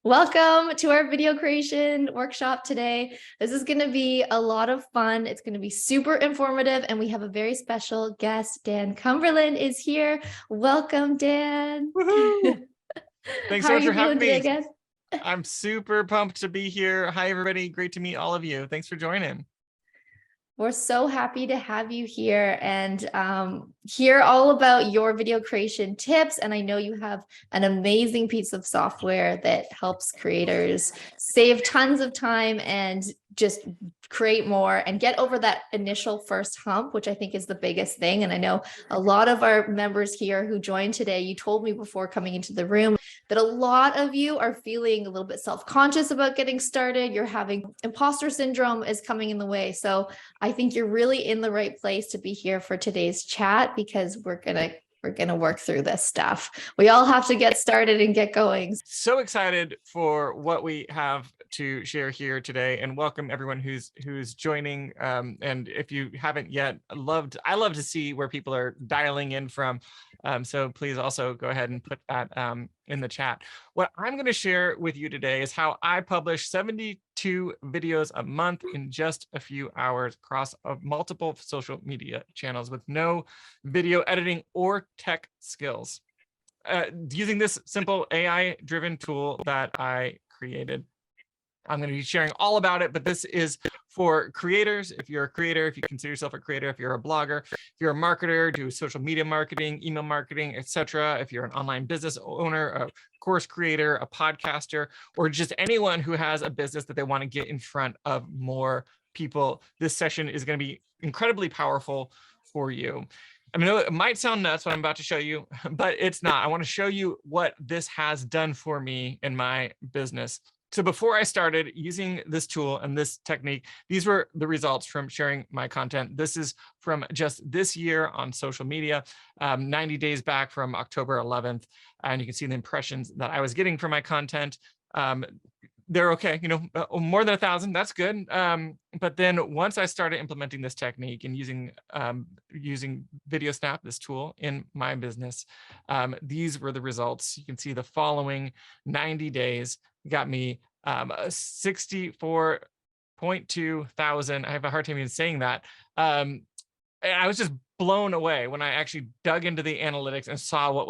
Welcome to our video creation workshop today. This is going to be a lot of fun. It's going to be super informative, and we have a very special guest. Dan Cumberland is here. Welcome, Dan. Thanks How so are much you for having feeling today, me. again? I'm super pumped to be here. Hi, everybody. Great to meet all of you. Thanks for joining. We're so happy to have you here and hear all about your video creation tips. And I know you have an amazing piece of software that helps creators save tons of time and just create more and get over that initial first hump, which I think is the biggest thing. And I know a lot of our members here who joined today, you told me before coming into the room that a lot of you are feeling a little bit self-conscious about getting started. You're having imposter syndrome is coming in the way. So I think you're really in the right place to be here for today's chat, because we're gonna work through this stuff. We all have to get started and get going. So excited for what we have to share here today, and welcome everyone who's joining. And if you haven't yet, I love to see where people are dialing in from. So please also go ahead and put that in the chat. What I'm going to share with you today is how I publish 72 videos a month in just a few hours across multiple social media channels with no video editing or tech skills. Using this simple AI-driven tool that I created. I'm going to be sharing all about it, but this is for creators. If you're a creator, if you consider yourself a creator, if you're a blogger, if you're a marketer, do social media marketing, email marketing, etc. If you're an online business owner, a course creator, a podcaster, or just anyone who has a business that they want to get in front of more people, this session is going to be incredibly powerful for you. I mean, it might sound nuts what I'm about to show you, but it's not. I want to show you what this has done for me in my business. So before I started using this tool and this technique, these were the results from sharing my content. This is from just this year on social media, 90 days back from October 11th. And you can see the impressions that I was getting from my content. They're okay, more than 1,000, that's good. But then once I started implementing this technique and using VideoSnap, this tool in my business, these were the results. You can see the following 90 days got me 64.2 thousand. I have a hard time even saying that. And I was just blown away when I actually dug into the analytics and saw what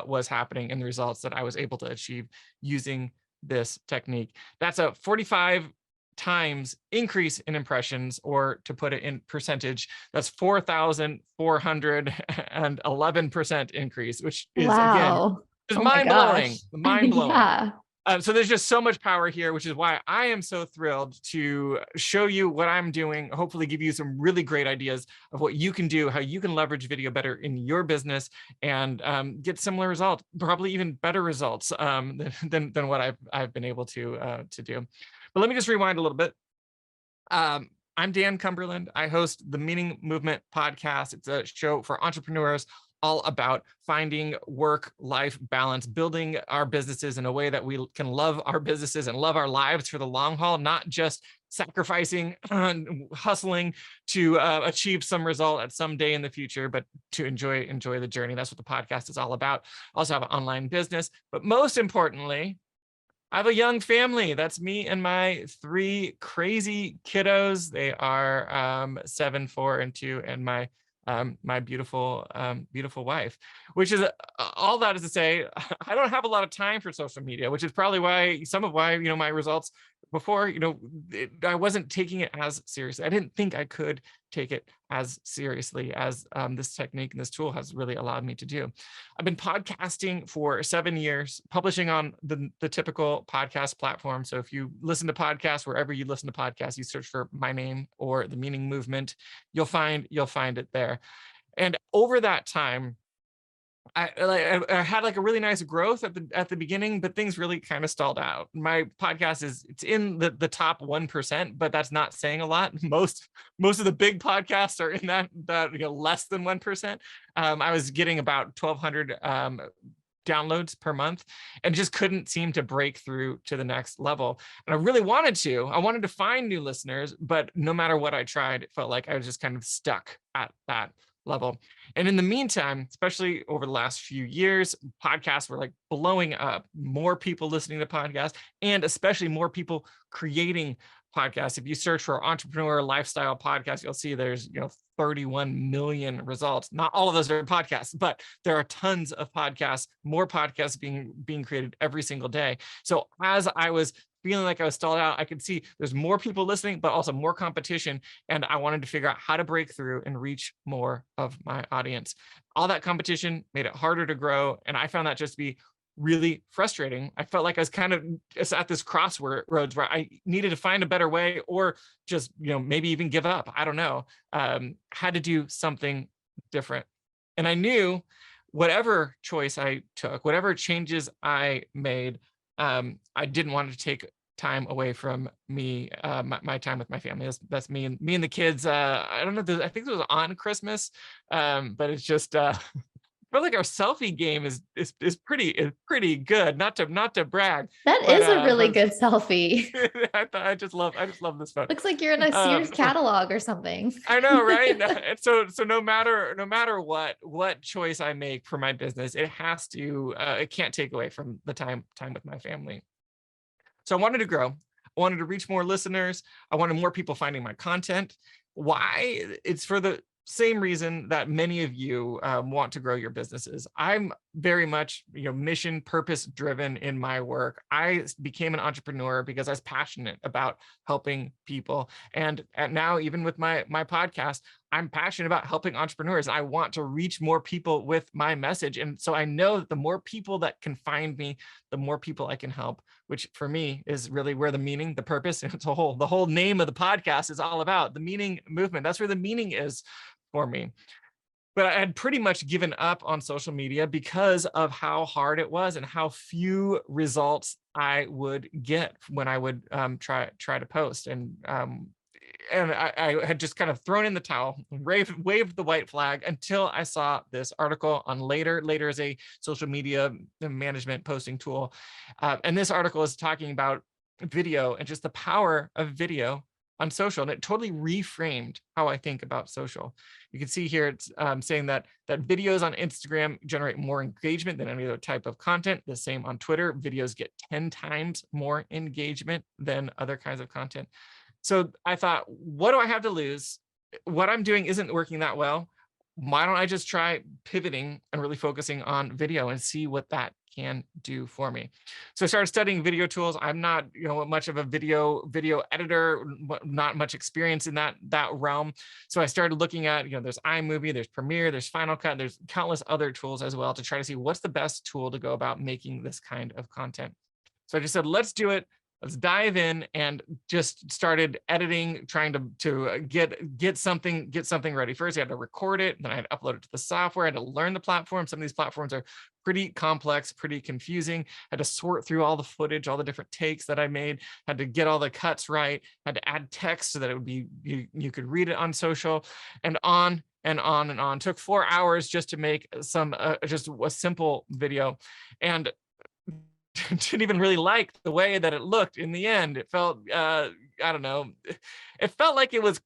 was happening in the results that I was able to achieve using this technique. That's a 45 times increase in impressions, or to put it in percentage, that's 4,411% increase, which is again just mind-blowing. Yeah. So there's just so much power here, which is why I am so thrilled to show you what I'm doing, hopefully give you some really great ideas of what you can do, how you can leverage video better in your business and get similar results, probably even better results than what I've been able to do. But let me just rewind a little bit. I'm Dan Cumberland. I host the Meaning Movement podcast. It's a show for entrepreneurs all about finding work-life balance, building our businesses in a way that we can love our businesses and love our lives for the long haul, not just sacrificing, hustling to achieve some result at some day in the future, but to enjoy the journey. That's what the podcast is all about. I also have an online business, but most importantly, I have a young family. That's me and my 3 crazy kiddos. They are 7, 4, and 2, and my beautiful wife. Which is all that is to say, I don't have a lot of time for social media, which is probably why my results before, I wasn't taking it as seriously. I didn't think I could take it as seriously as this technique and this tool has really allowed me to do. I've been podcasting for 7 years, publishing on the typical podcast platform. So if you listen to podcasts, wherever you listen to podcasts, you search for my name or the Meaning Movement, you'll find it there. And over that time, I had like a really nice growth at the beginning, but things really kind of stalled out. My podcast it's in the top 1%, but that's not saying a lot. Most of the big podcasts are in that less than 1%. I was getting about 1,200 downloads per month and just couldn't seem to break through to the next level. And I really wanted to find new listeners, but no matter what I tried, it felt like I was just kind of stuck at that level. And in the meantime, especially over the last few years, podcasts were like blowing up, more people listening to podcasts, and especially more people creating podcasts. If you search for entrepreneur lifestyle podcast, you'll see there's 31 million results. Not all of those are podcasts, but there are tons of podcasts, more podcasts being created every single day. So as I was feeling like I was stalled out, I could see there's more people listening, but also more competition. And I wanted to figure out how to break through and reach more of my audience. All that competition made it harder to grow. And I found that just to be really frustrating. I felt like I was kind of just at this crossroads where I needed to find a better way, or just, maybe even give up. I don't know. Had to do something different. And I knew whatever choice I took, whatever changes I made, I didn't want to take time away from me, my time with my family. That's me and the kids. I don't know. I think it was on Christmas, but it's just I feel like our selfie game is pretty good. Not to brag, That but is a really good selfie. I just love this photo. Looks like you're in a Sears catalog or something. I know, right? And so no matter what choice I make for my business, it has to it can't take away from the time with my family. So I wanted to grow. I wanted to reach more listeners. I wanted more people finding my content. Why? It's for the same reason that many of you want to grow your businesses. I'm very much, mission purpose driven in my work. I became an entrepreneur because I was passionate about helping people. And now, even with my podcast, I'm passionate about helping entrepreneurs. I want to reach more people with my message. And so I know that the more people that can find me, the more people I can help, which for me is really where the meaning, the purpose, the whole name of the podcast is all about, the meaning movement. That's where the meaning is for me. But I had pretty much given up on social media because of how hard it was and how few results I would get when I would try to post. And I had just kind of thrown in the towel, waved the white flag, until I saw this article on Later. Later is a social media management posting tool. And this article is talking about video and just the power of video on social. And it totally reframed how I think about social. You can see here, it's saying that videos on Instagram generate more engagement than any other type of content. The same on Twitter. Videos get 10 times more engagement than other kinds of content. So I thought, what do I have to lose? What I'm doing isn't working that well. Why don't I just try pivoting and really focusing on video and see what that can do for me? So I started studying video tools. I'm not, much of a video editor, not much experience in that realm. So I started looking at, there's iMovie, there's Premiere, there's Final Cut, there's countless other tools as well, to try to see what's the best tool to go about making this kind of content. So I just said, let's do it. Let's dive in, and just started editing, trying to get something ready. First, I had to record it, then I had to upload it to the software. I had to learn the platform. Some of these platforms are pretty complex, pretty confusing. Had to sort through all the footage, all the different takes that I made. Had to get all the cuts right. Had to add text so that it would be you could read it on social, and on and on and on. Took 4 hours just to make just a simple video, and didn't even really like the way that it looked in the end. It felt, I don't know, it felt like it was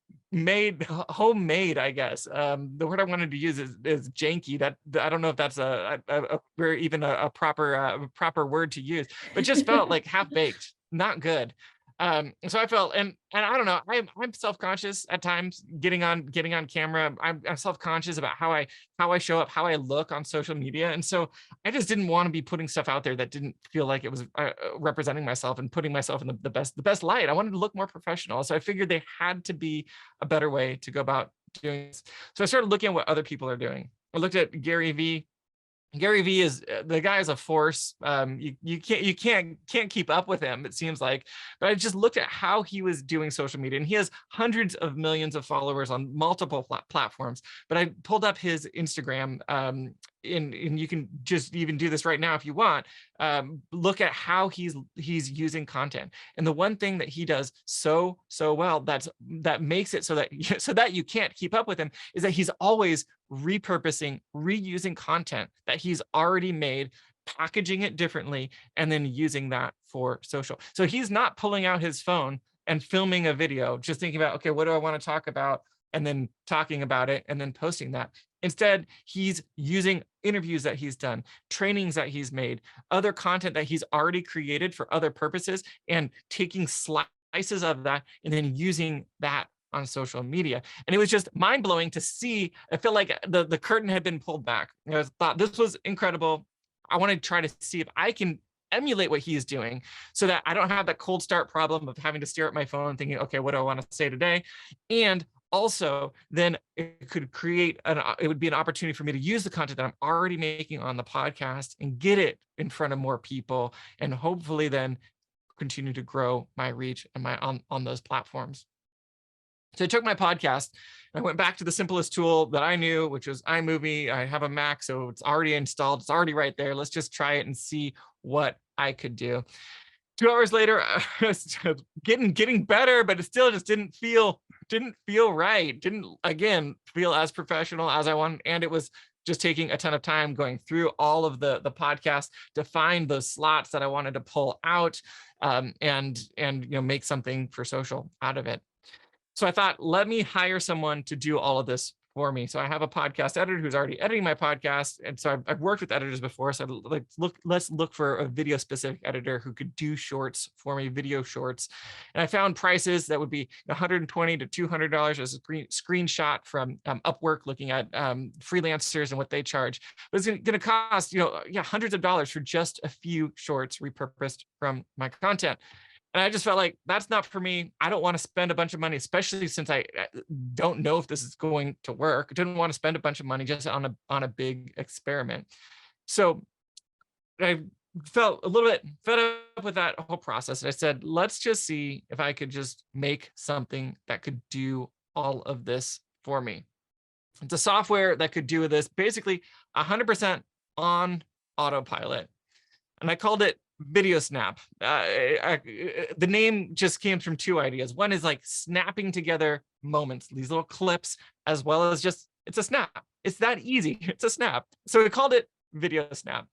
homemade, I guess. The word I wanted to use is janky. That I don't know if that's a proper word to use, but just felt like half-baked, not good. So I felt, and I don't know, I'm self-conscious at times getting on camera. I'm self-conscious about how I show up, how I look on social media. And so I just didn't want to be putting stuff out there that didn't feel like it was representing myself and putting myself in the best light. I wanted to look more professional. So I figured there had to be a better way to go about doing this. So I started looking at what other people are doing. I looked at Gary Vee. Gary Vee is the guy is a force. You can't keep up with him, it seems like. But I just looked at how he was doing social media, and he has hundreds of millions of followers on multiple platforms. But I pulled up his Instagram, and you can just even do this right now if you want. Look at how he's using content, and the one thing that he does so well that makes it so that you can't keep up with him is that he's always repurposing, reusing content that he's already made, packaging it differently, and then using that for social. So he's not pulling out his phone and filming a video, just thinking about, okay, what do I want to talk about? and then talking about it and then posting that. Instead, he's using interviews that he's done, trainings that he's made, other content that he's already created for other purposes, and taking slices of that and then using that on social media. And it was just mind blowing to see. I feel like the curtain had been pulled back. I thought this was incredible. I want to try to see if I can emulate what he is doing so that I don't have that cold start problem of having to stare at my phone thinking, okay, what do I want to say today? And also then it could create it would be an opportunity for me to use the content that I'm already making on the podcast and get it in front of more people, and hopefully then continue to grow my reach and my on those platforms. So I took my podcast and I went back to the simplest tool that I knew, which was iMovie. I have a Mac, so it's already installed. It's already right there. Let's just try it and see what I could do. 2 hours later, I was getting better, but it still just didn't feel right. Didn't, again, feel as professional as I wanted. And it was just taking a ton of time going through all of the podcast to find those slots that I wanted to pull out, and make something for social out of it. So I thought, let me hire someone to do all of this for me. So I have a podcast editor who's already editing my podcast. And so I've worked with editors before. So let's look for a video specific editor who could do shorts for me, video shorts. And I found prices that would be $120 to $200 as a screenshot from Upwork, looking at freelancers and what they charge. But it's going to cost, hundreds of dollars for just a few shorts repurposed from my content. And I just felt like that's not for me. I don't want to spend a bunch of money, especially since I don't know if this is going to work. I didn't want to spend a bunch of money just on a big experiment. So I felt a little bit fed up with that whole process. And I said, let's just see if I could just make something that could do all of this for me. It's a software that could do this basically 100% on autopilot. And I called it VideoSnap. The name just came from 2 ideas. One is like snapping together moments, these little clips, as well as just, it's a snap. It's that easy. It's a snap. So we called it VideoSnap.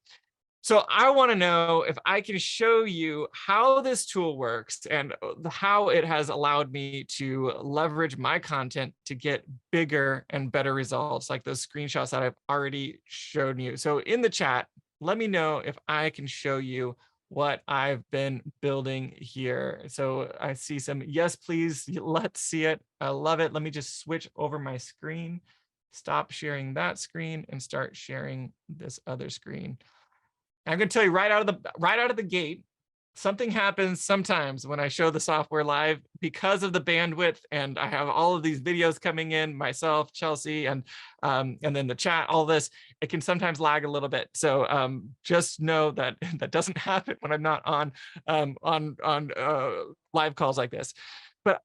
So I want to know if I can show you how this tool works and how it has allowed me to leverage my content to get bigger and better results, like those screenshots that I've already shown you. So in the chat, let me know if I can show you what I've been building here. So I see some, yes, please, let's see it. I love it. Let me just switch over my screen, stop sharing that screen and start sharing this other screen. I'm going to tell you right out of the gate, something happens sometimes when I show the software live because of the bandwidth, and I have all of these videos coming in, myself, Chelsea, and then the chat, all this, it can sometimes lag a little bit. So just know that that doesn't happen when I'm not on live calls like this. But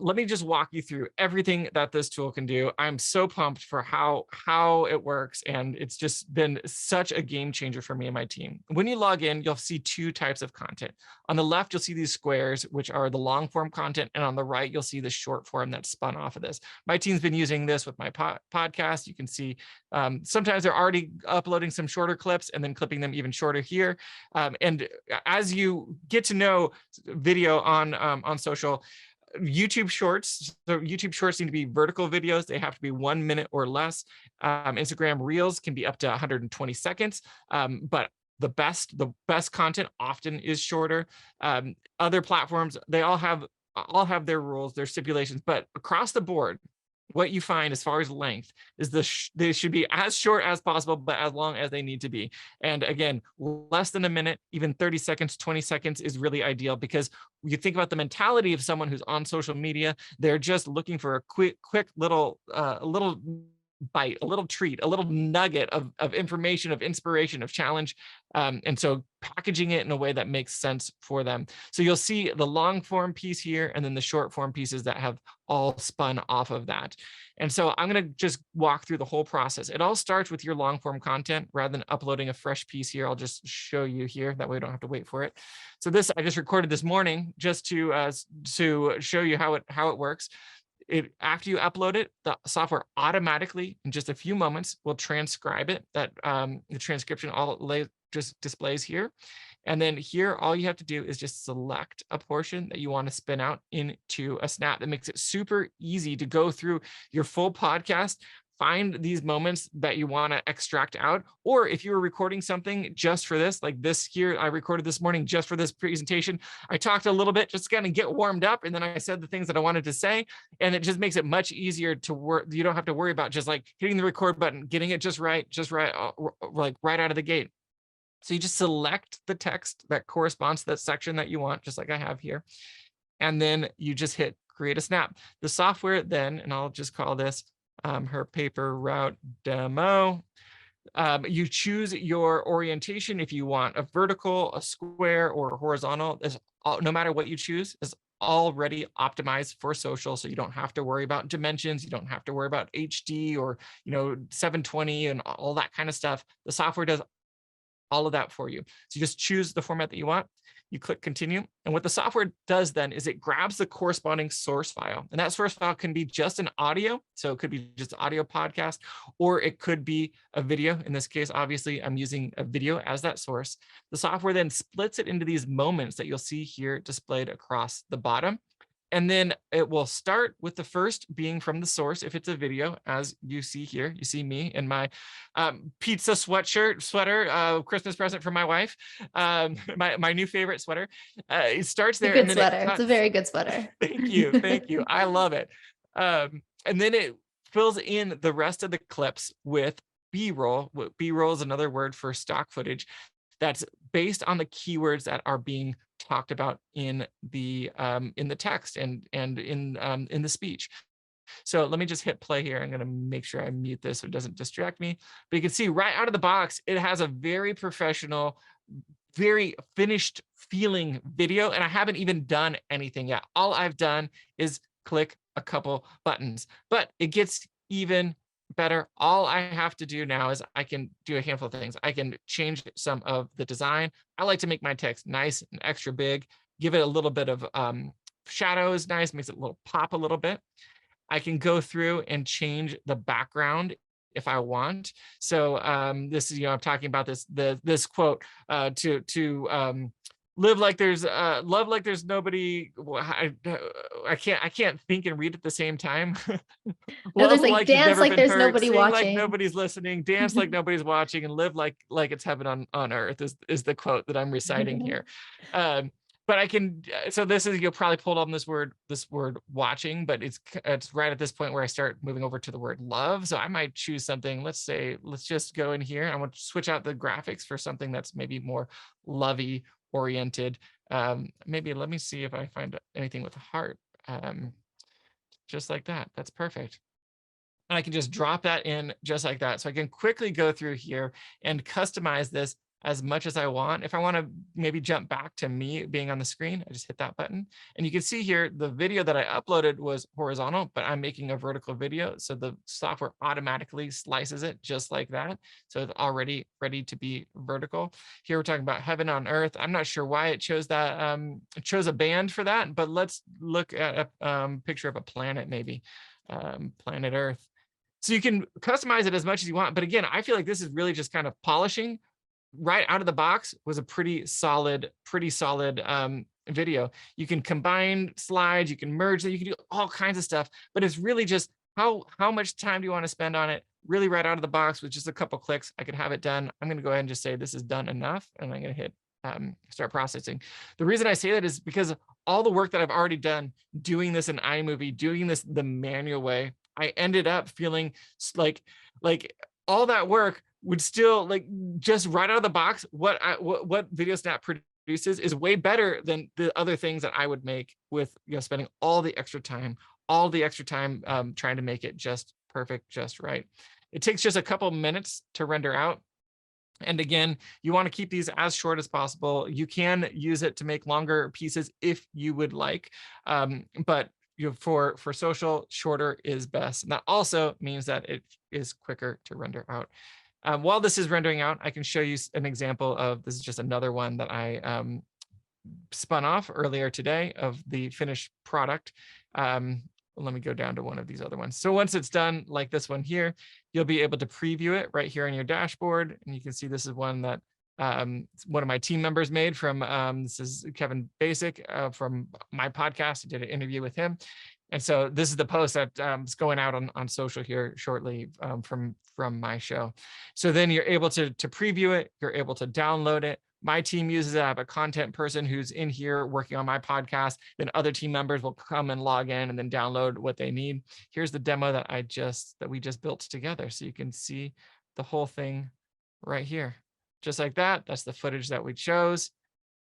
let me just walk you through everything that this tool can do. I'm so pumped for how it works, and it's just been such a game changer for me and my team. When you log in, you'll see 2 types of content. On the left, you'll see these squares, which are the long form content, and on the right, you'll see the short form that's spun off of this. My team's been using this with my podcast. You can see sometimes they're already uploading some shorter clips and then clipping them even shorter here. And as you get to know video on social, YouTube Shorts. So YouTube Shorts need to be vertical videos. They have to be 1 minute or less. Instagram Reels can be up to 120 seconds. But the best content often is shorter. Other platforms, they all have their rules, their stipulations, but across the board, what you find as far as length is they should be as short as possible, but as long as they need to be. And again, less than a minute, even 30 seconds, 20 seconds is really ideal, because you think about the mentality of someone who's on social media, they're just looking for a quick little bite, a little treat, a little nugget of information, of inspiration, of challenge. And so packaging it in a way that makes sense for them. So you'll see the long form piece here, and then the short form pieces that have all spun off of that. And so I'm going to just walk through the whole process. It all starts with your long form content. Rather than uploading a fresh piece here, I'll just show you here. That way we don't have to wait for it. So this, I just recorded this morning just to show you how it works. After you upload it, the software automatically, in just a few moments, will transcribe it. That the transcription just displays here. And then here, all you have to do is just select a portion that you want to spin out into a snap. That makes it super easy to go through your full podcast, find these moments that you want to extract out. Or if you were recording something just for this, like this here, I recorded this morning just for this presentation. I talked a little bit, just kind of get warmed up. And then I said the things that I wanted to say. And it just makes it much easier to work. You don't have to worry about just like hitting the record button, getting it just right, like right out of the gate. So you just select the text that corresponds to that section that you want, just like I have here. And then you just hit create a snap. The software then, and I'll just call this her paper route demo. You choose your orientation if you want a vertical, a square, or a horizontal. No matter what you choose, is already optimized for social, so you don't have to worry about dimensions. You don't have to worry about HD or 720 and all that kind of stuff. The software does all of that for you. So you just choose the format that you want. You click continue. And what the software does then is it grabs the corresponding source file. And that source file can be just an audio. So it could be just an audio podcast, or it could be a video. In this case, obviously, I'm using a video as that source. The software then splits it into these moments that you'll see here displayed across the bottom. And then it will start with the first being from the source. If it's a video, as you see here, you see me in my pizza sweater, Christmas present from my wife, my new favorite sweater. It starts there. It's a good sweater. It's a very good sweater. Thank you. Thank you. I love it. And then it fills in the rest of the clips with B-roll. B-roll is another word for stock footage that's based on the keywords that are being talked about in the text and in the speech. So let me just hit play here. I'm going to make sure I mute this so it doesn't distract me. But you can see right out of the box, it has a very professional, very finished feeling video, and I haven't even done anything yet. All I've done is click a couple buttons, but it gets even better. All I have to do now is I can do a handful of things. I can change some of the design. I like to make my text nice and extra big, give it a little bit of shadow is nice, makes it a little pop a little bit. I can go through and change the background if I want. So this is, I'm talking about this quote to live like there's love like there's nobody. I can't think and read at the same time. No, there's like dance like there's nobody watching, like nobody's listening, dance like nobody's watching, and live like it's heaven on earth is the quote that I'm reciting here. But I can, so this is, you'll probably pull on this word watching, but it's right at this point where I start moving over to the word love. So I might choose something, let's just go in here. I want to switch out the graphics for something that's maybe more lovey oriented. Maybe let me see if I find anything with a heart. Just like that. That's perfect. And I can just drop that in just like that. So I can quickly go through here and customize this as much as I want. If I want to maybe jump back to me being on the screen, I just hit that button. And you can see here, the video that I uploaded was horizontal, but I'm making a vertical video. So the software automatically slices it just like that. So it's already ready to be vertical. Here we're talking about heaven on earth. I'm not sure why it chose that, it chose a band for that, but let's look at a picture of a planet, maybe planet Earth. So you can customize it as much as you want. But again, I feel like this is really just kind of polishing. Right out of the box was a pretty solid video. You can combine slides, you can merge them, you can do all kinds of stuff, but it's really just how much time do you want to spend on it? Really right out of the box with just a couple clicks, I could have it done. I'm going to go ahead and just say this is done enough, and I'm going to hit start processing. The reason I say that is because all the work that I've already done doing this in iMovie, doing this the manual way, I ended up feeling like all that work would still, like, just right out of the box, what VideoSnap produces is way better than the other things that I would make with, spending all the extra time trying to make it just perfect, just right. It takes just a couple minutes to render out. And again, you want to keep these as short as possible. You can use it to make longer pieces if you would like, but for social, shorter is best. And that also means that it is quicker to render out. While this is rendering out, I can show you an example of, this is just another one that I spun off earlier today of the finished product. Let me go down to one of these other ones. So once it's done, like this one here, you'll be able to preview it right here on your dashboard. And you can see this is one that one of my team members made from, this is Kevin Basic from my podcast. I did an interview with him. And so this is the post that is going out on social here shortly from my show. So then you're able to preview it. You're able to download it. My team uses it. I have a content person who's in here working on my podcast. Then other team members will come and log in and then download what they need. Here's the demo that we just built together. So you can see the whole thing right here. Just like that. That's the footage that we chose.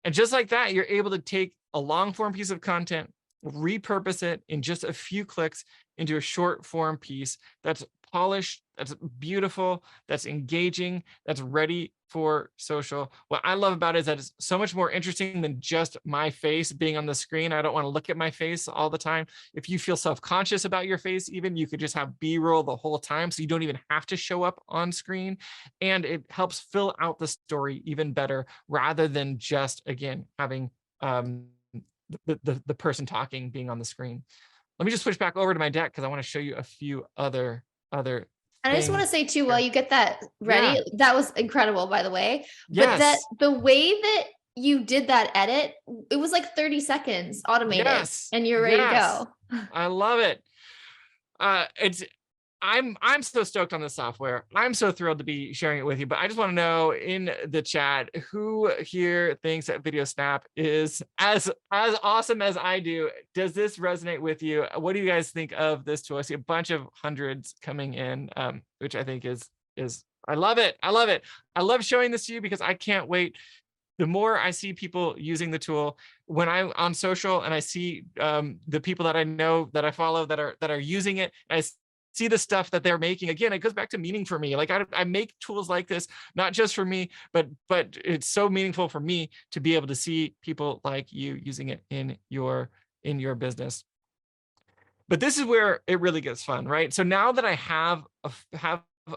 And just like that, you're able to take a long form piece of content, repurpose it in just a few clicks into a short form piece that's polished, that's beautiful, that's engaging, that's ready for social. What I love about it is that it's so much more interesting than just my face being on the screen. I don't want to look at my face all the time. If you feel self-conscious about your face, even, you could just have B-roll the whole time, so you don't even have to show up on screen. And it helps fill out the story even better, rather than just, again, having the person talking being on the screen. Let me just switch back over to my deck because I want to show you a few other And I just want to say too, here. while you get that ready, Yeah. that was incredible, by the way. Yes. But that the way that you did that edit, it was like 30 seconds automated, Yes. and you're ready to go. I love it. I'm so stoked on this software. I'm so thrilled to be sharing it with you, but I just want to know in the chat, who here thinks that VideoSnap is as awesome as I do? Does this resonate with you? What do you guys think of this tool? I see a bunch of hundreds coming in, which I think is I love it. I love it. I love showing this to you because I can't wait. The more I see people using the tool, when I'm on social and I see the people that I know, that I follow, that are using it, and I see the stuff that they're making, again, it goes back to meaning for me. Like I make tools like this, not just for me, but it's so meaningful for me to be able to see people like you using it in your business. But this is where it really gets fun, right? So now that I have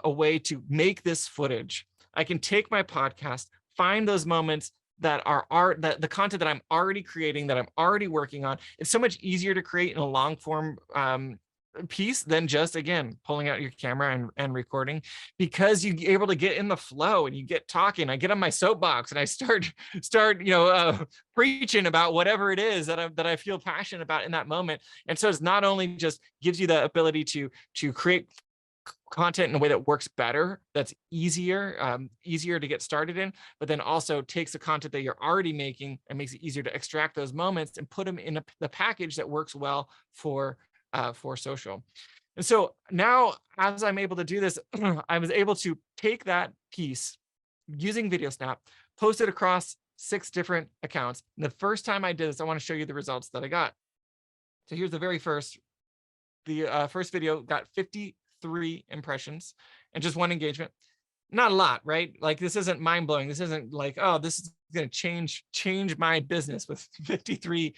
a way to make this footage, I can take my podcast, find those moments that are the content that I'm already creating, that I'm already working on. It's so much easier to create in a long form piece than just, again, pulling out your camera and recording, because you're able to get in the flow and you get talking. I get on my soapbox and I start preaching about whatever it is that I feel passionate about in that moment. And so it's not only just gives you the ability to create content in a way that works better, that's easier to get started in, but then also takes the content that you're already making and makes it easier to extract those moments and put them in the package that works well for social. And so now, as I'm able to do this, I was able to take that piece using VideoSnap, post it across 6 different accounts. And the first time I did this, I want to show you the results that I got. So here's the very first. The first video got 53 impressions and just 1 engagement. Not a lot, right? Like, this isn't mind blowing. This isn't like, oh, this is going to change my business with 53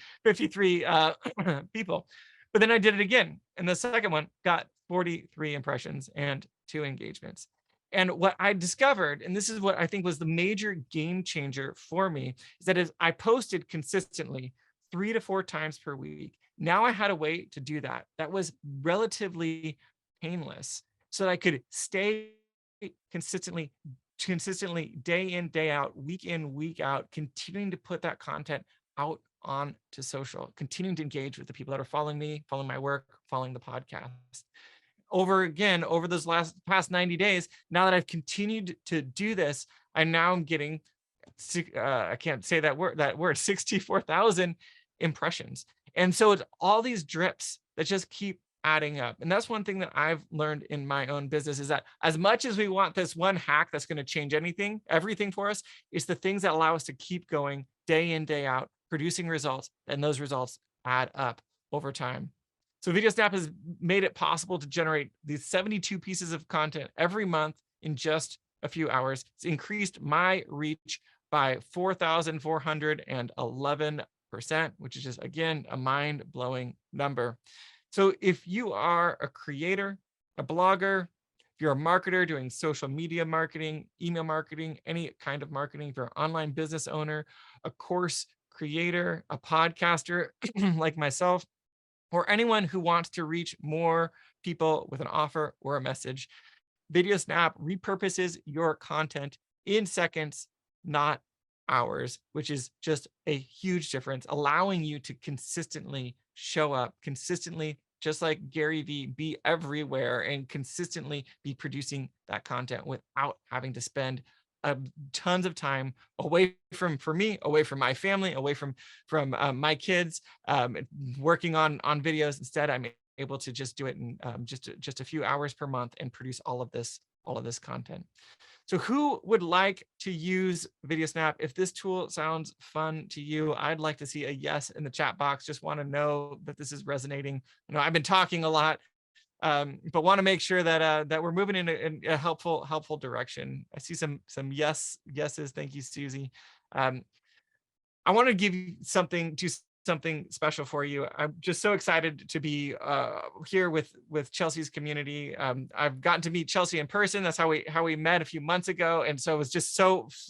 people. But then I did it again, and the second one got 43 impressions and 2 engagements. And what I discovered, and this is what I think was the major game changer for me, is that as I posted consistently 3 to 4 times per week, now I had a way to do that. That was relatively painless, so that I could stay consistently day in, day out, week in, week out, continuing to put that content out on to social, continuing to engage with the people that are following me, following my work, following the podcast. Over those past 90 days, now that I've continued to do this, I now am getting, I can't say that word, 64,000 impressions. And so it's all these drips that just keep adding up. And that's one thing that I've learned in my own business, is that as much as we want this one hack that's going to change everything for us, it's the things that allow us to keep going day in, day out, producing results, and those results add up over time. So VideoSnap has made it possible to generate these 72 pieces of content every month in just a few hours. It's increased my reach by 4,411%, which is just, again, a mind-blowing number. So if you are a creator, a blogger, if you're a marketer doing social media marketing, email marketing, any kind of marketing, if you're an online business owner, a course creator, a podcaster like myself, or anyone who wants to reach more people with an offer or a message, VideoSnap repurposes your content in seconds, not hours, which is just a huge difference, allowing you to consistently show up, consistently, just like Gary Vee, be everywhere and consistently be producing that content without having to spend tons of time away from, for me, away from my family, away from my kids, working on videos. Instead, I'm able to just do it in just a few hours per month and produce all of this content. So who would like to use VideoSnap? If this tool sounds fun to you, I'd like to see a yes in the chat box. Just want to know that this is resonating. You know, I've been talking a lot, but want to make sure that that we're moving in a helpful direction. I see some yeses. Thank you, Susie. I want to give you something special for you. I'm just so excited to be here with Chelsea's community. I've gotten to meet Chelsea in person. That's how we met a few months ago, and so it was just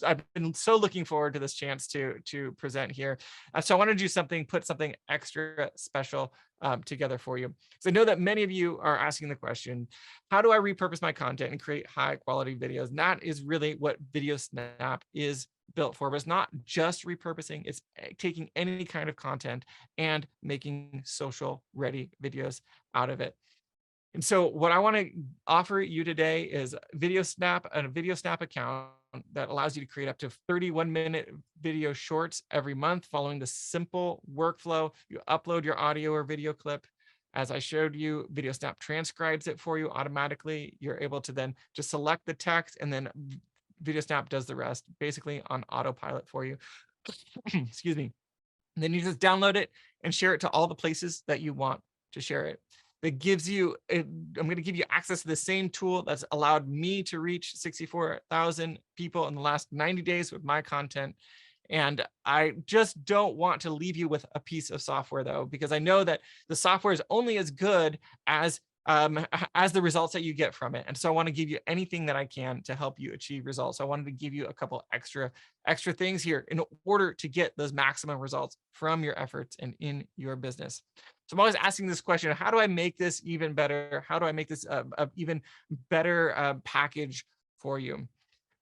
I've been so looking forward to this chance to present here. So I want to do put something extra special together for you. So I know that many of you are asking the question, how do I repurpose my content and create high quality videos? And that is really what VideoSnap is built for, but it's not just repurposing, it's taking any kind of content and making social ready videos out of it. And so what I want to offer you today is a VideoSnap account that allows you to create up to 31-minute video shorts every month following the simple workflow. You upload your audio or video clip. As I showed you, VideoSnap transcribes it for you automatically. You're able to then just select the text, and then VideoSnap does the rest, basically on autopilot for you. Excuse me. And then you just download it and share it to all the places that you want to share it. That gives you, I'm going to give you access to the same tool that's allowed me to reach 64,000 people in the last 90 days with my content. And I just don't want to leave you with a piece of software, though, because I know that the software is only as good as the results that you get from it. And so I want to give you anything that I can to help you achieve results. So I wanted to give you a couple extra things here in order to get those maximum results from your efforts and in your business. So I'm always asking this question, how do I make this even better? How do I make this a even better package for you?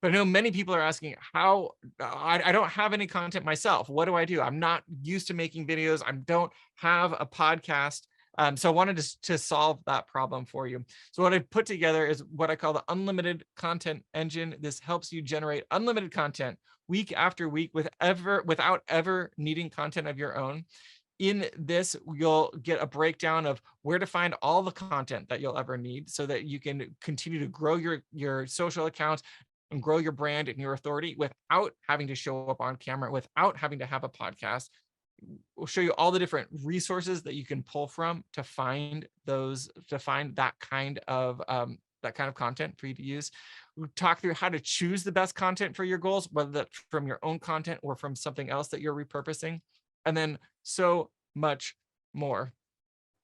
But I know many people are asking how I don't have any content myself. What do I do? I'm not used to making videos. I don't have a podcast. So I wanted to solve that problem for you. So what I put together is what I call the unlimited content engine. This helps you generate unlimited content week after week without ever needing content of your own. In this, you'll get a breakdown of where to find all the content that you'll ever need so that you can continue to grow your social accounts and grow your brand and your authority without having to show up on camera, without having to have a podcast. We'll show you all the different resources that you can pull from to find that kind of content for you to use. We'll talk through how to choose the best content for your goals, whether that's from your own content or from something else that you're repurposing, and then so much more.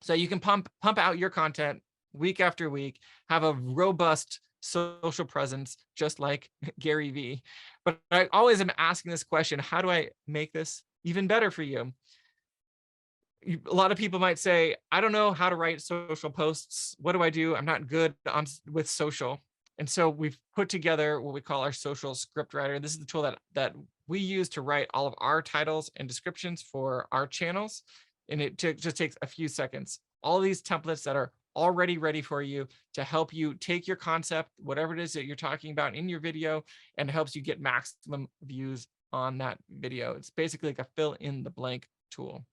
So you can pump out your content week after week, have a robust social presence, just like Gary Vee. But I always am asking this question, how do I make this even better for you? A lot of people might say, I don't know how to write social posts. What do I do? I'm not good with social. And so we've put together what we call our social script writer. This is the tool that we use to write all of our titles and descriptions for our channels. And it just takes a few seconds. All these templates that are already ready for you to help you take your concept, whatever it is that you're talking about in your video, and helps you get maximum views on that video. It's basically like a fill in the blank tool.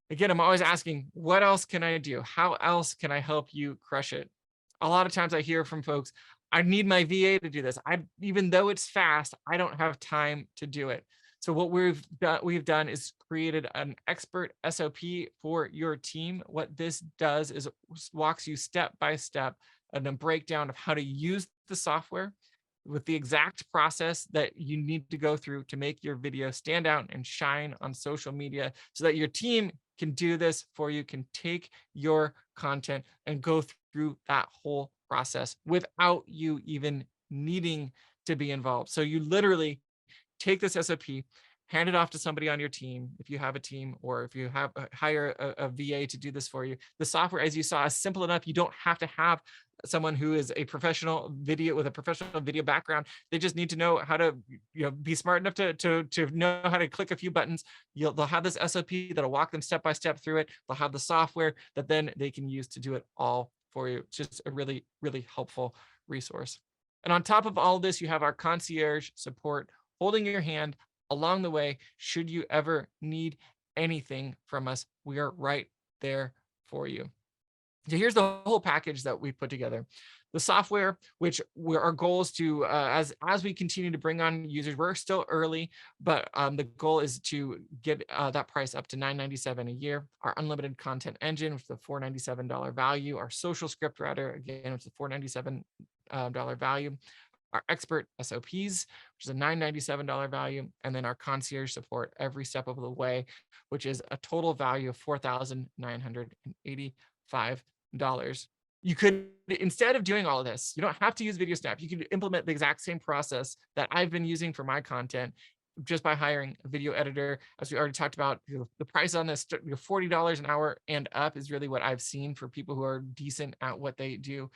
Again, I'm always asking, what else can I do? How else can I help you crush it? A lot of times I hear from folks, I need my VA to do this. Even though it's fast, I don't have time to do it. So what we've done is created an expert SOP for your team. What this does is walks you step by step and a breakdown of how to use the software with the exact process that you need to go through to make your video stand out and shine on social media, so that your team can do this for you, can take your content and go through that whole process without you even needing to be involved. So you literally take this SOP hand it off to somebody on your team if you have a team, or if you have hire a VA to do this for you. The software, as you saw, is simple enough. You don't have to have someone who is a professional video with a professional video background. They just need to know how to, be smart enough to know how to click a few buttons. They'll have this SOP that'll walk them step by step through it. They'll have the software that then they can use to do it all for you. It's just a really, really helpful resource. And on top of all of this, you have our concierge support holding your hand along the way. Should you ever need anything from us, we are right there for you. So here's the whole package that we put together. The software, which our goal is to, as we continue to bring on users, we're still early, but the goal is to get that price up to $9.97 a year. Our unlimited content engine, which is a $497 value. Our social script writer, again, which is a $497 value. Our expert SOPs, which is a $997 value, and then our concierge support every step of the way, which is a total value of $4,985. You could, instead of doing all of this, you don't have to use VideoSnap. You can implement the exact same process that I've been using for my content just by hiring a video editor. As we already talked about, the price on this, $40 an hour and up is really what I've seen for people who are decent at what they do.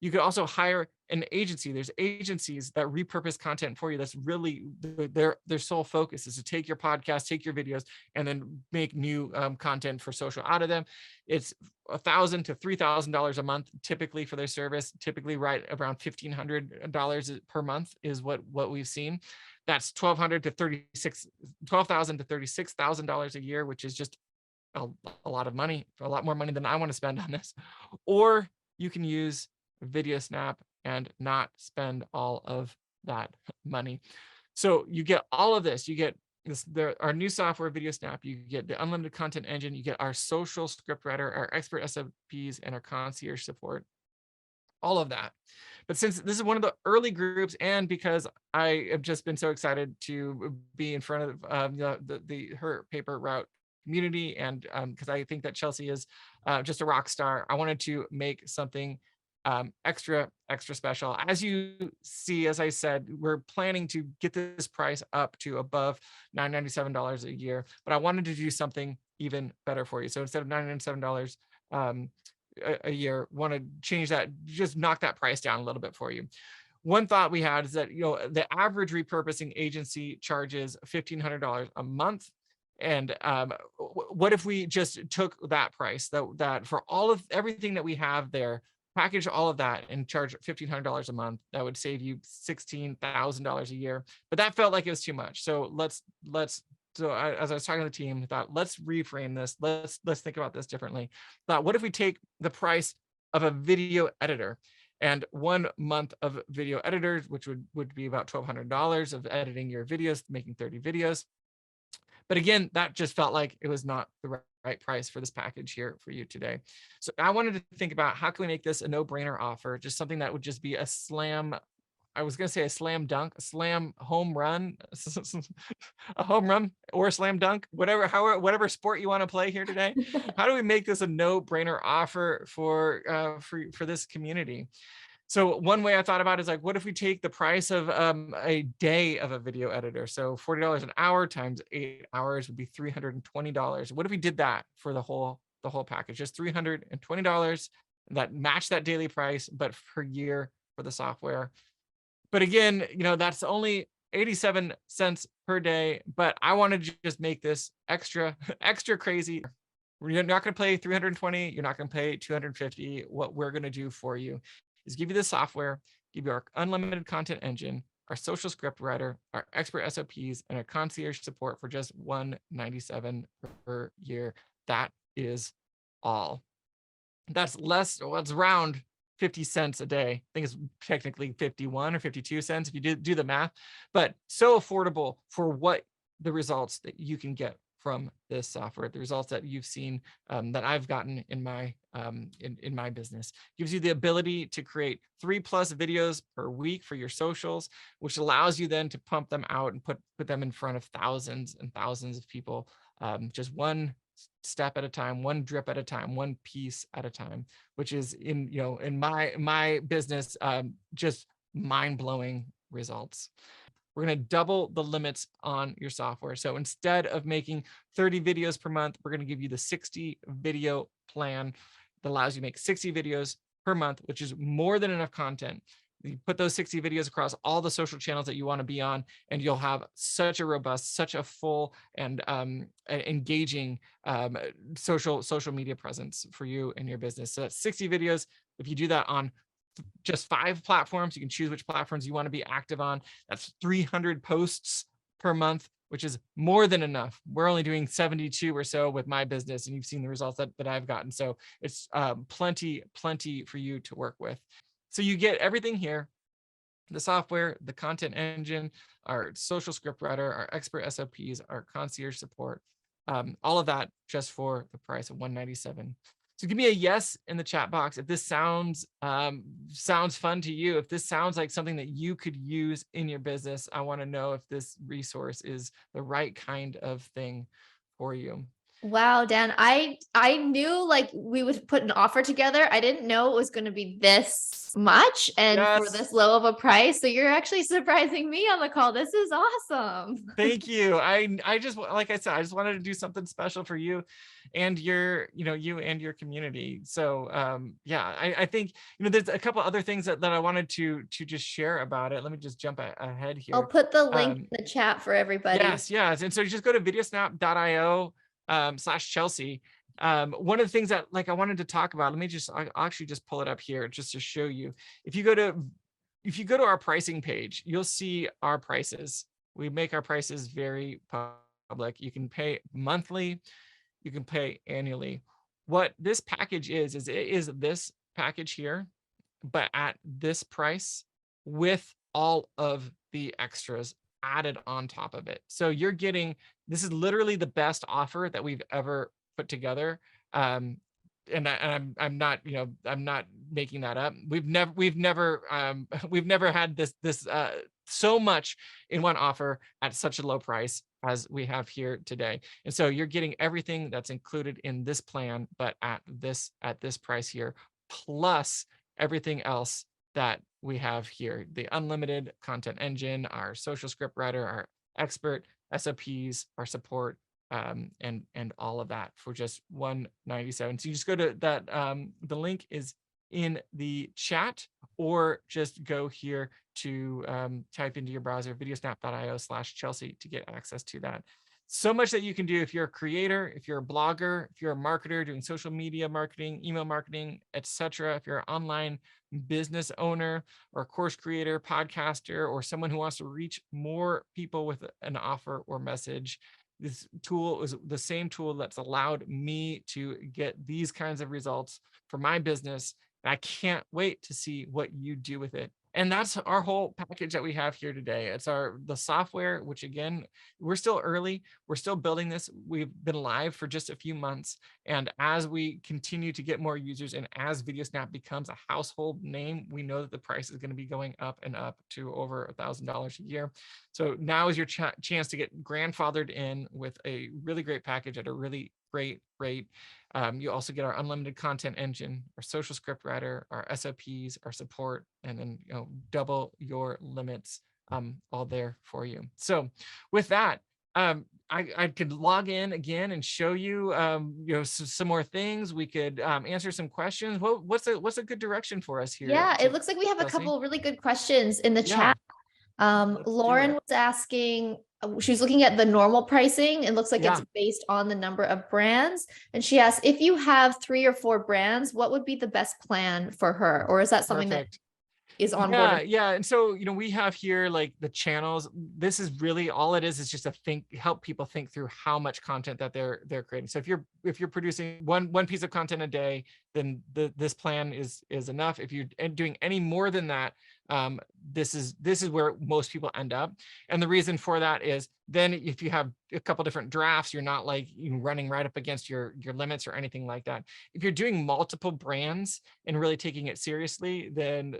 You could also hire an agency. There's agencies that repurpose content for you. That's really their sole focus is to take your podcast, take your videos, and then make new content for social out of them. It's $1,000 to $3,000 a month typically for their service. Typically, right around $1,500 per month is what we've seen. That's $12,000 to $36,000 a year, which is just a lot of money, a lot more money than I want to spend on this. Or you can use VideoSnap and not spend all of that money. So you get all of this. You get our new software, VideoSnap. You get the unlimited content engine. You get our social script writer, our expert SOPs, and our concierge support. All of that. But since this is one of the early groups, and because I have just been so excited to be in front of her paper route community, and because I think that Chelsea is just a rock star, I wanted to make something extra special. As you see, as I said, we're planning to get this price up to above $997 a year, but I wanted to do something even better for you. So instead of $997 a year, want to change that, just knock that price down a little bit for you. One thought we had is that, the average repurposing agency charges $1,500 a month. And what if we just took that price, that for all of everything that we have there, package all of that and charge $1,500 a month? That would save you $16,000 a year. But that felt like it was too much. So as I was talking to the team, I thought, let's reframe this. Let's think about this differently. Thought, what if we take the price of a video editor, and 1 month of video editors, which would be about $1,200 of editing your videos, making 30 videos. But again, that just felt like it was not the right price for this package here for you today. So I wanted to think about, how can we make this a no-brainer offer, just something that would just be a slam, I was going to say a slam dunk, a slam home run, a home run or a slam dunk, whatever sport you want to play here today. How do we make this a no-brainer offer for this community? So one way I thought about it is like, what if we take the price of a day of a video editor? So $40 an hour times 8 hours would be $320. What if we did that for the whole package? Just $320 that matched that daily price, but per year for the software. But again, that's only 87 cents per day. But I wanted to just make this extra crazy. You're not going to pay $320. You're not going to pay $250. What we're going to do for you is give you the software, give you our unlimited content engine, our social script writer, our expert SOPs, and our concierge support for just $197 per year. That is all. That's less, well, it's around 50 cents a day. I think it's technically 51 or 52 cents if you do the math, but so affordable for what the results that you can get from this software, the results that you've seen, that I've gotten in my in my business. Gives you the ability to create 3+ videos per week for your socials, which allows you then to pump them out and put them in front of thousands and thousands of people, just one step at a time, one drip at a time, one piece at a time, which is in my business, just mind-blowing results. we're going to double the limits on your software. So instead of making 30 videos per month, we're going to give you the 60 video plan that allows you to make 60 videos per month, which is more than enough content. You put those 60 videos across all the social channels that you want to be on, and you'll have such a robust, such a full and engaging social media presence for you and your business. So that's 60 videos. If you do that on just 5 platforms, you can choose which platforms you want to be active on. That's 300 posts per month, which is more than enough. We're only doing 72 or so with my business, and you've seen the results that I've gotten. So it's plenty for you to work with. So you get everything here: the software, the content engine, our social script writer, our expert SOPs, our concierge support, all of that just for the price of $197. So give me a yes in the chat box if this sounds fun to you. If this sounds like something that you could use in your business, I want to know if this resource is the right kind of thing for you. Wow, Dan, I knew like we would put an offer together. I didn't know it was going to be this much and for Yes. this low of a price. So you're actually surprising me on the call. This is awesome. Thank you. I just, like I said, I just wanted to do something special for you and you and your community. So yeah, I think, there's a couple other things that I wanted to just share about it. Let me just jump ahead I'll here. put the link in the chat for everybody. Yes. And so you just go to VideoSnap.io /Chelsea. One of the things that I wanted to talk about, I'll actually just pull it up here just to show you. If you go to our pricing page, you'll see our prices. We make our prices very public. You can pay monthly, you can pay annually. What this package is it is this package here, but at this price with all of the extras added on top of it. So you're getting, this is literally the best offer that we've ever put together. And I'm not, I'm not making that up. We've never had this so much in one offer at such a low price as we have here today. And so you're getting everything that's included in this plan, but at this price here, plus everything else that we have here: the unlimited content engine, our social script writer, our expert SOPs, our support, and all of that for just $197. So you just go to that. The link is in the chat, or just go here to type into your browser videosnap.io /Chelsea to get access to that. So much that you can do if you're a creator, if you're a blogger, if you're a marketer doing social media marketing, email marketing, etc. If you're an online business owner or a course creator, podcaster, or someone who wants to reach more people with an offer or message, this tool is the same tool that's allowed me to get these kinds of results for my business. I can't wait to see what you do with it. And that's our whole package that we have here today. It's the software, which again, we're still early. We're still building this. We've been live for just a few months. And as we continue to get more users and as VideoSnap becomes a household name, we know that the price is going to be going up and up to over $1,000 a year. So now is your chance to get grandfathered in with a really great package at a really great rate. You also get our unlimited content engine, our social script writer, our SOPs, our support, and then double your limits all there for you. So with that, I could log in again and show you some more things. We could answer some questions. What's a good direction for us here? Yeah, it looks like we have a couple really good questions in the chat. Lauren was asking, she was looking at the normal pricing. It looks like it's based on the number of brands. And she asked, if you have 3 or 4 brands, what would be the best plan for her? Or is that something that is on board? Yeah. And so, we have here like the channels. This is really all it is just help people think through how much content that they're creating. So if you're producing one piece of content a day, then this plan is enough. If you're doing any more than that, this is where most people end up. And the reason for that is then if you have a couple different drafts, you're not like running right up against your limits or anything like that. If you're doing multiple brands and really taking it seriously, then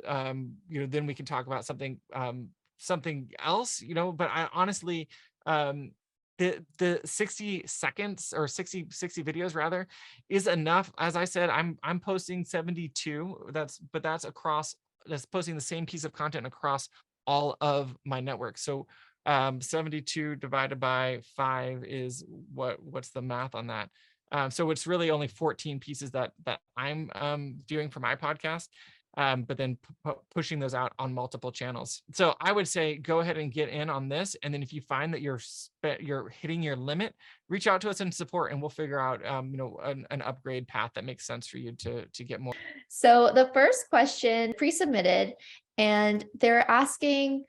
then we can talk about something else, but I honestly, the 60 seconds or 60 videos rather is enough. As I said, I'm posting 72. That's posting the same piece of content across all of my networks. So 72 divided by 5 is what's the math on that? So it's really only 14 pieces that I'm doing for my podcast, but then pushing those out on multiple channels. So I would say go ahead and get in on this, and then if you find that you're hitting your limit, reach out to us in support, and we'll figure out an upgrade path that makes sense for you to get more. So the first question pre-submitted, and they're asking,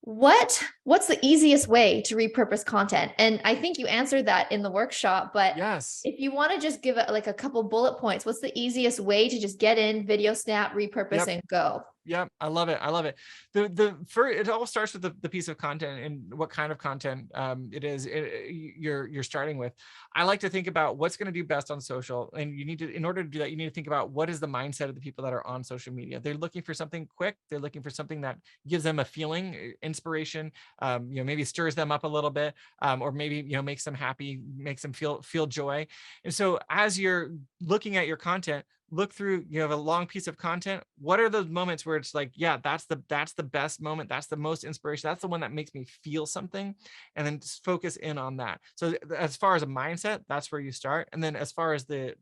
what's the easiest way to repurpose content? And I think you answered that in the workshop, but Yes. if you want to just give it like a couple bullet points, what's the easiest way to just get in, VideoSnap, repurpose, Yep. and go? Yeah, I love it. I love it. It all starts with the piece of content and what kind of content it is you're starting with. I like to think about what's going to do best on social, and you need to, in order to do that, you need to think about what is the mindset of the people that are on social media. They're looking for something quick. They're looking for something that gives them a feeling, inspiration. Maybe stirs them up a little bit, or maybe makes them happy, makes them feel joy. And so as you're looking at your content, look through, you have a long piece of content. What are those moments where it's like, yeah, that's the best moment. That's the most inspiration. That's the one that makes me feel something. And then just focus in on that. So as far as a mindset, that's where you start. And then as far as the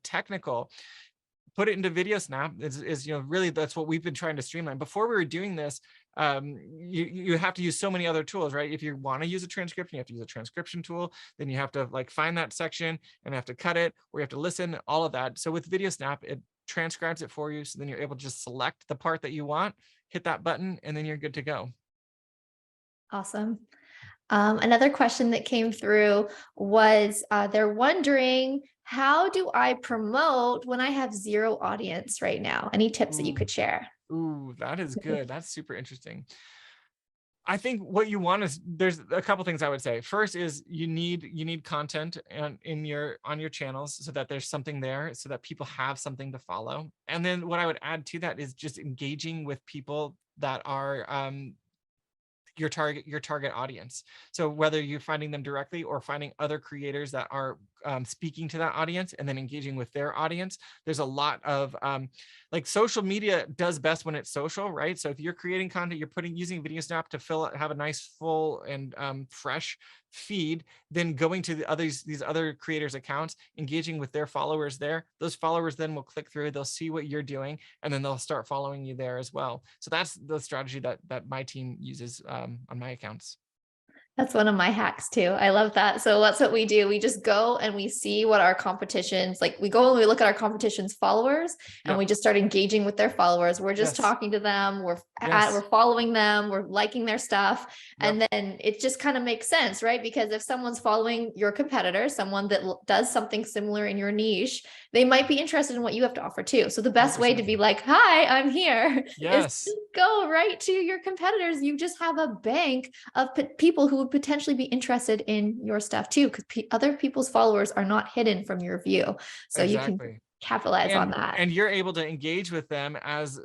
technical, put it into VideoSnap is really that's what we've been trying to streamline. Before we were doing this, you have to use so many other tools, right? If you want to use a transcription, you have to use a transcription tool. Then you have to like find that section and have to cut it, or you have to listen, all of that. So with VideoSnap, it transcribes it for you. So then you're able to just select the part that you want, hit that button, and then you're good to go. Awesome. Another question that came through was they're wondering, how do I promote when I have zero audience right now? Any tips that you could share? Ooh, that is good. That's super interesting. I think what you want is, there's a couple things I would say. First is you need content on your channels, so that there's something there, so that people have something to follow. And then what I would add to that is just engaging with people that are your target audience. So whether you're finding them directly or finding other creators that are speaking to that audience and then engaging with their audience, there's a lot of like social media does best when it's social, right? So if you're creating content, you're using VideoSnap to have a nice full and fresh feed, then going to these other creators' accounts, engaging with their followers there. Those followers then will click through, they'll see what you're doing, and then they'll start following you there as well. So that's the strategy that my team uses on my accounts. That's one of my hacks too. I love that. So that's what we do. We just go and we see what our competitions, like we go and we look at our competition's followers, and we just start engaging with their followers. We're just talking to them. We're following them. We're liking their stuff. And then it just kind of makes sense, right? Because if someone's following your competitor, someone that does something similar in your niche, they might be interested in what you have to offer too. So the best 100%. way to be like, hi, I'm here, yes, is go right to your competitors. You just have a bank of people who would potentially be interested in your stuff too, because other people's followers are not hidden from your view. So you can capitalize on that. And you're able to engage with them as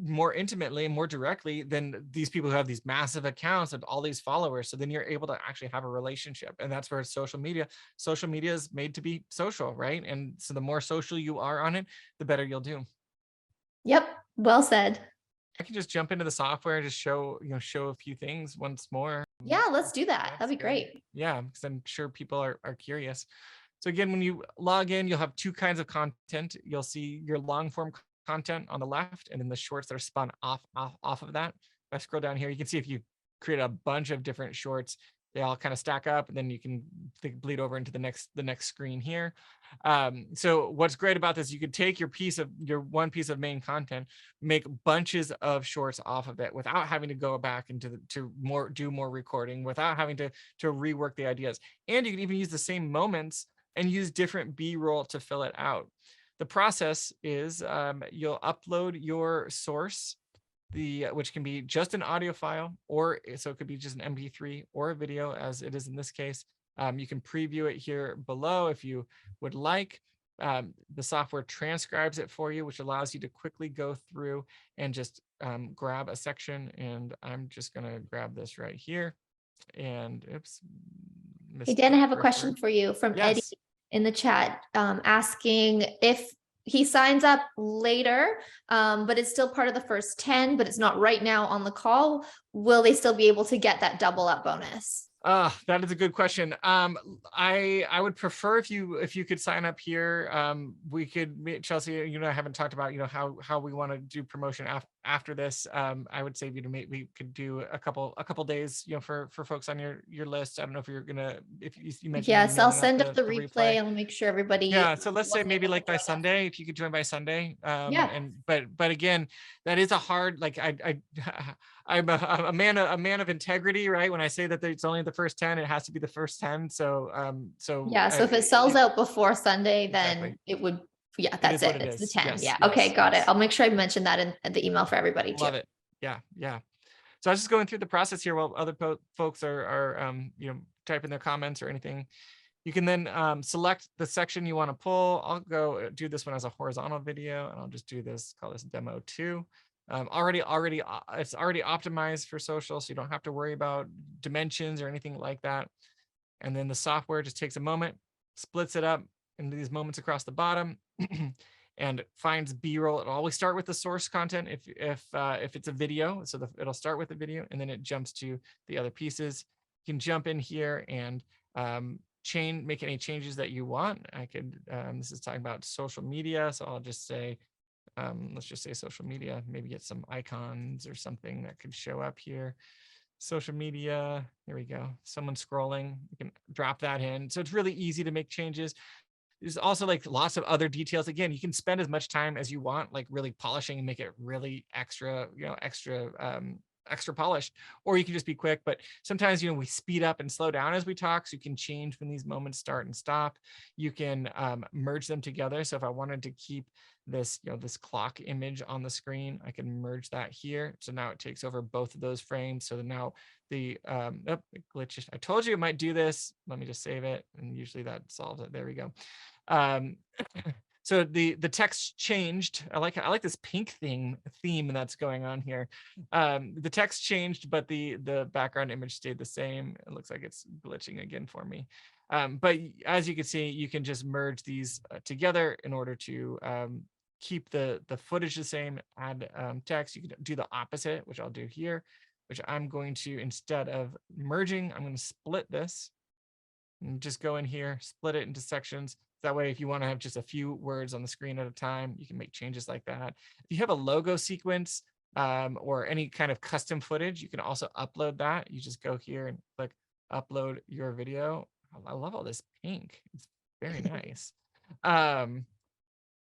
more intimately and more directly than these people who have these massive accounts and all these followers. So then you're able to actually have a relationship. And that's where social media is made to be social, right? And so the more social you are on it, the better you'll do. Yep. Well said. I can just jump into the software and just show a few things once more. Yeah, let's do that. That'd be great. Yeah, because I'm sure people are curious. So again, when you log in, you'll have two kinds of content. You'll see your long form content on the left, and then the shorts that are spun off of that. If I scroll down here, you can see if you create a bunch of different shorts, they all kind of stack up, and then you can bleed over into the next screen here. So what's great about this, you could take your one piece of main content, make bunches of shorts off of it without having to go back into do more recording, without having to rework the ideas. And you can even use the same moments and use different B-roll to fill it out. The process is you'll upload your source, which can be just an audio file, or so it could be just an MP3 or a video, as it is in this case. You can preview it here below if you would like. The software transcribes it for you, which allows you to quickly go through and just grab a section. And I'm just going to grab this right here. And oops. Hey, Dan, I have a question for you from Eddie in the chat, asking if he signs up later, but it's still part of the first 10, but it's not right now on the call, will they still be able to get that double up bonus? That is a good question. I would prefer if you could sign up here. We could meet Chelsea. I haven't talked about how we want to do promotion after this. I would say we could do a couple days for folks on your list. I don't know if you're gonna if you mentioned Yes, I'll mailing out send up the replay. replay. I'll make sure everybody. Yeah, so let's say wasn't maybe able to like by join us. Sunday, if you could join by Sunday. Yeah. And but again, that is a hard, like I'm a man of integrity, right? When I say that it's only the first 10, it has to be the first 10. So Yeah, so if it sells out before Sunday, Exactly. then it would, yeah, It that's is what it. it It's the is. 10. Yes, Yeah. yes, Okay, got yes. it. I'll make sure I mention that in the email for everybody too. Love it. Yeah, yeah. So I was just going through the process here while other folks are typing their comments or anything. You can then select the section you want to pull. I'll go do this one as a horizontal video, and I'll just do this, call this demo 2. It's already optimized for social, so you don't have to worry about dimensions or anything like that. And then the software just takes a moment, splits it up into these moments across the bottom, and finds B-roll. It'll always start with the source content if it's a video, so it'll start with the video, and then it jumps to the other pieces. You can jump in here and make any changes that you want. I could, this is talking about social media, so I'll just say, let's just say social media, maybe get some icons or something that could show up here. Social media, here we go. Someone scrolling, you can drop that in. So it's really easy to make changes. There's also like lots of other details. Again, you can spend as much time as you want, like really polishing and make it really extra polished, or you can just be quick. But sometimes, we speed up and slow down as we talk. So you can change when these moments start and stop. You can merge them together. So if I wanted to keep this, this clock image on the screen, I can merge that here. So now it takes over both of those frames. So now the, it glitched. I told you it might do this. Let me just save it. And usually that solves it. There we go. So the text changed. I like this pink theme that's going on here. The text changed, but the background image stayed the same. It looks like it's glitching again for me. But as you can see, you can just merge these together in order to keep the footage the same, add text. You can do the opposite, which I'll do here, which I'm going to, instead of merging, I'm going to split this and just go in here, split it into sections. That way, if you want to have just a few words on the screen at a time, you can make changes like that. If you have a logo sequence or any kind of custom footage, you can also upload that. You just go here and click upload your video. I love all this pink. It's very nice.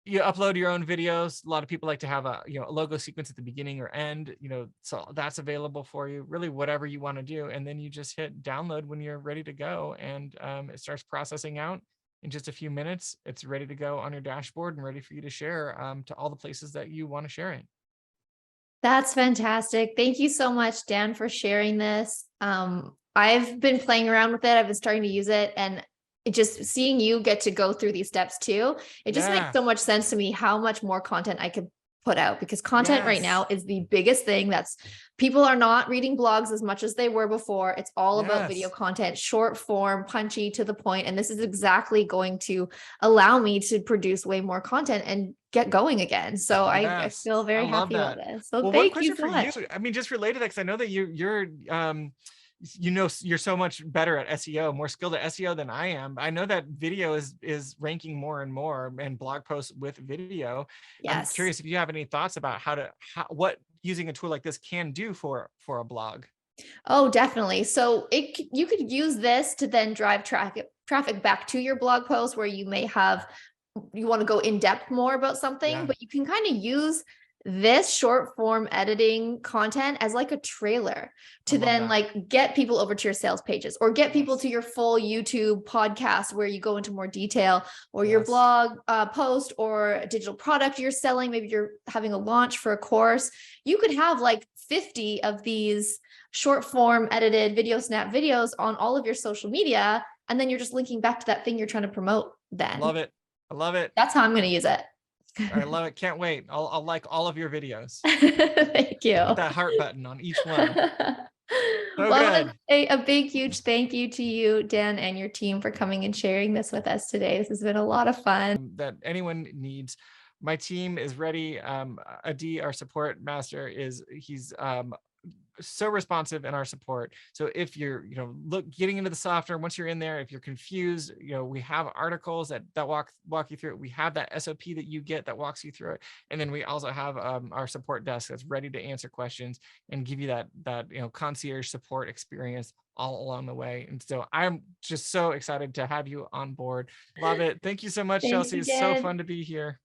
You upload your own videos. A lot of people like to have a logo sequence at the beginning or end, so that's available for you, really whatever you want to do. And then you just hit download when you're ready to go, and it starts processing out. In just a few minutes, it's ready to go on your dashboard and ready for you to share to all the places that you want to share it. That's fantastic. Thank you so much, Dan, for sharing this. I've been playing around with it. I've been starting to use it, and just seeing you get to go through these steps too, it just makes so much sense to me how much more content I could put out, because content right now is the biggest thing. That's, people are not reading blogs as much as they were before. It's all about video content, short form, punchy, to the point. And this is exactly going to allow me to produce way more content and get going again. So I feel very happy about this. So well, thank you so much. I mean, just related to that, because I know that you're you're so much better at SEO, more skilled at SEO than I am. I know that video is ranking more and more, and blog posts with video. I'm curious if you have any thoughts about what using a tool like this can do for a blog. Oh, definitely. So you could use this to then drive traffic back to your blog post, where you may have, you want to go in depth more about something, but you can kind of use this short form editing content as like a trailer to then like get people over to your sales pages, or get people to your full YouTube podcast where you go into more detail, or your blog post, or a digital product you're selling. Maybe you're having a launch for a course. You could have like 50 of these short form edited VideoSnap videos on all of your social media. And then you're just linking back to that thing you're trying to promote then. Love it. I love it. That's how I'm going to use it. I love it. Can't wait. I'll like all of your videos. Thank you. Hit that heart button on each one. Well, a big, huge thank you to you, Dan, and your team for coming and sharing this with us today. This has been a lot of fun. That anyone needs My team is ready. Adi, our support master, he's so responsive in our support. So if you're, getting into the software, once you're in there, if you're confused, we have articles that walk you through it. We have that SOP that you get that walks you through it. And then we also have our support desk that's ready to answer questions and give you that concierge support experience all along the way. And so I'm just so excited to have you on board. Love it. Thank you so much, Thanks Chelsea. It's so again. fun to be here.